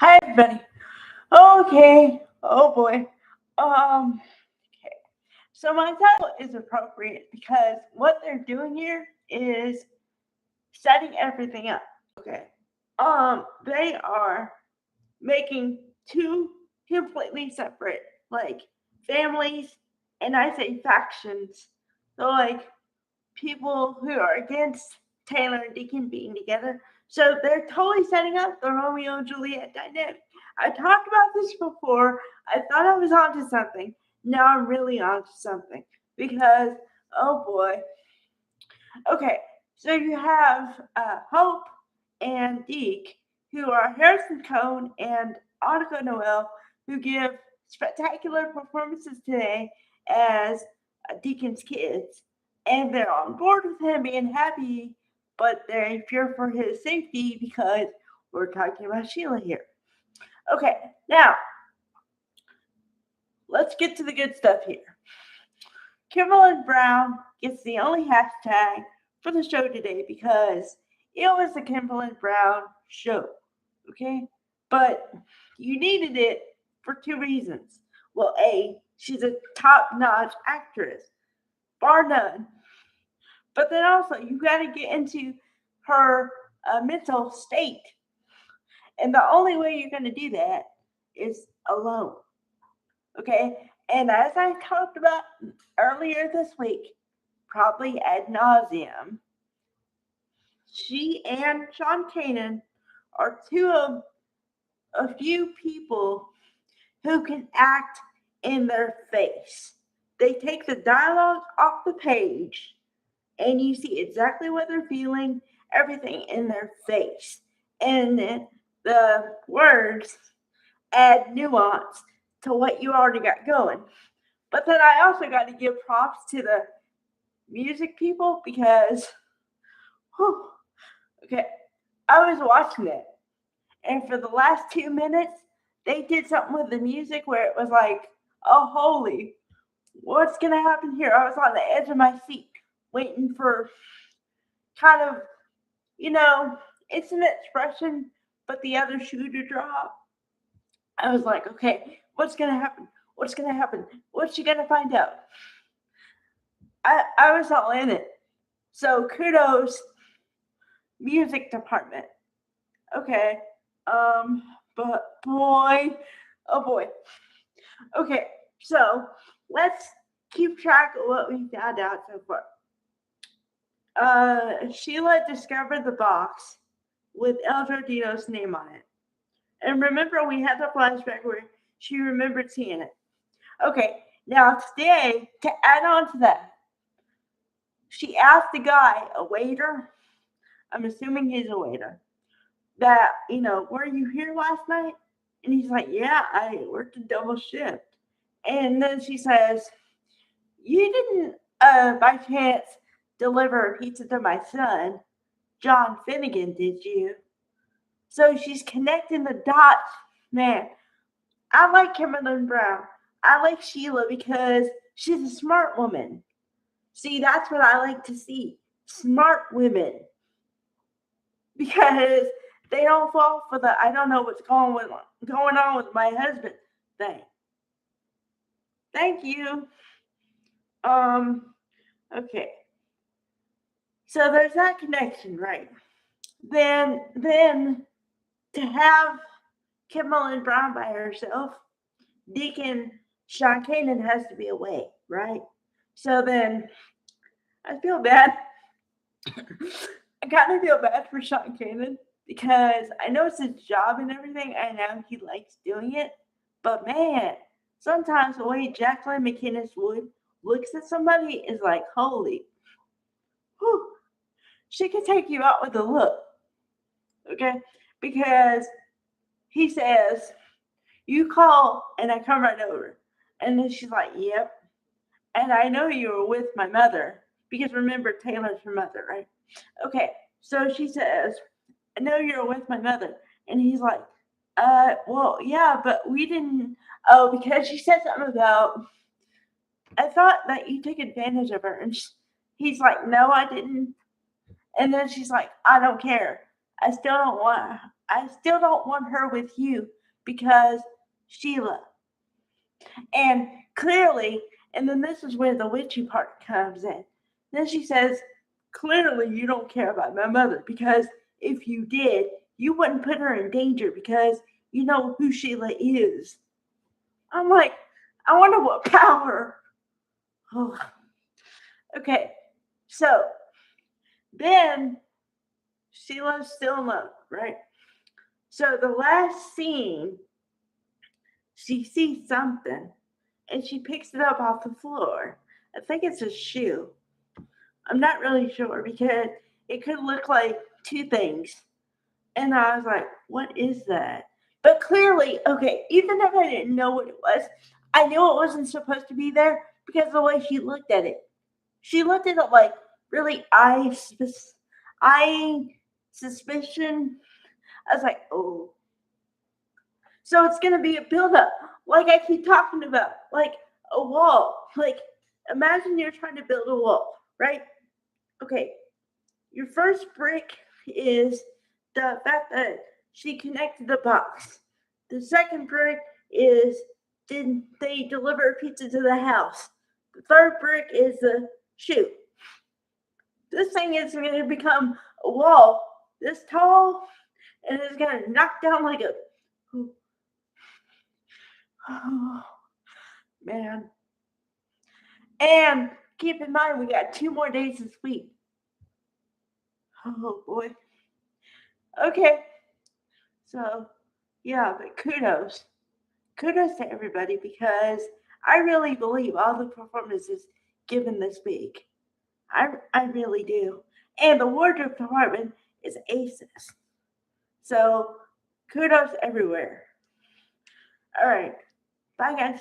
Hi, everybody. Okay. Oh boy. Okay. So my title is appropriate because what they're doing here is setting everything up. Okay. They are making two completely separate, like, families, and I say factions. So, like, people who are against Taylor and Deacon being together. So they're totally setting up the Romeo and Juliet dynamic. I talked about this before. I thought I was onto something. Now I'm really onto something because, oh boy. Okay, so you have Hope and Deke, who are Harrison Cohn and Annika Noel, who give spectacular performances today as Deacon's kids. And they're on board with him being happy, but they're in fear for his safety because we're talking about Sheila here. Okay, now let's get to the good stuff here. Kimberlin Brown gets the only hashtag for the show today because it was the Kimberlin Brown show. Okay? But you needed it for two reasons. Well, A, she's a top notch actress, bar none. But then also, you got to get into her mental state. And the only way you're going to do that is alone. Okay? And as I talked about earlier this week, probably ad nauseum, she and Sean Kanan are two of a few people who can act in their face. They take the dialogue off the page and you see exactly what they're feeling, everything in their face. And then the words add nuance to what you already got going. But then I also got to give props to the music people because, whew, okay, I was watching it, and for the last 2 minutes, they did something with the music where it was like, oh, holy, what's going to happen here? I was on the edge of my seat waiting for kind of, it's an expression, but the other shoe to drop. I was like, okay, what's going to happen? What's going to happen? What's she going to find out? I was all in it. So kudos, music department. Okay. But boy, oh boy. Okay, so let's keep track of what we found out so far. Sheila discovered the box with El Giardino's name on it. And remember, we had the flashback where she remembered seeing it. Okay, now today, to add on to that, she asked the guy, a waiter, I'm assuming he's a waiter, that, were you here last night? And he's like, yeah, I worked a double shift. And then she says, you didn't, by chance, deliver a pizza to my son, John Finnegan, did you? So she's connecting the dots. Man, I like Kimberlin Brown. I like Sheila because she's a smart woman. See, that's what I like to see. Smart women. Because they don't fall for the I don't know what's going on with my husband thing. Thank you. Okay. So there's that connection, right? Then to have Kimberlin Brown by herself, Deacon Sean Kanan has to be away, right? So then I feel bad. I kind of feel bad for Sean Kanan because I know it's his job and everything. I know he likes doing it. But man, sometimes the way Jacqueline McInnes Wood looks at somebody is like, holy, whew, she could take you out with a look. Okay? Because he says, you call and I come right over. And then she's like, yep. And I know you were with my mother. Because remember, Taylor's her mother, right? Okay. So she says, I know you're with my mother. And he's like, well, yeah, but we didn't. Oh, because she said something about, I thought that you took advantage of her. And he's like, no, I didn't. And then she's like, I don't care. I still don't want, I still don't want her with you because Sheila. And clearly, and then this is where the witchy part comes in. Then she says, clearly you don't care about my mother because if you did, you wouldn't put her in danger because you know who Sheila is. I'm like, I wonder what power. Oh. Okay, so then Sheila's still in love, right? So the last scene, she sees something and she picks it up off the floor. I think it's a shoe. I'm not really sure because it could look like two things. And I was like, what is that? But clearly, okay, even if I didn't know what it was, I knew it wasn't supposed to be there because of the way she looked at it. She looked at it like really eye suspicion. I was like, oh. So it's going to be a buildup, like I keep talking about, like a wall. Like, imagine you're trying to build a wall, right? Okay, your first brick is the fact that she connected the box. The second brick is did they deliver pizza to the house? The third brick is the shoe. This thing is going to become a wall this tall and it's going to knock down like a. Oh, man. And keep in mind, we got 2 more days this week. Oh, boy. Okay. So, yeah, but kudos. Kudos to everybody because I really believe all the performances given this week. I really do. And the wardrobe department is aces. So, kudos everywhere. All right. Bye, guys.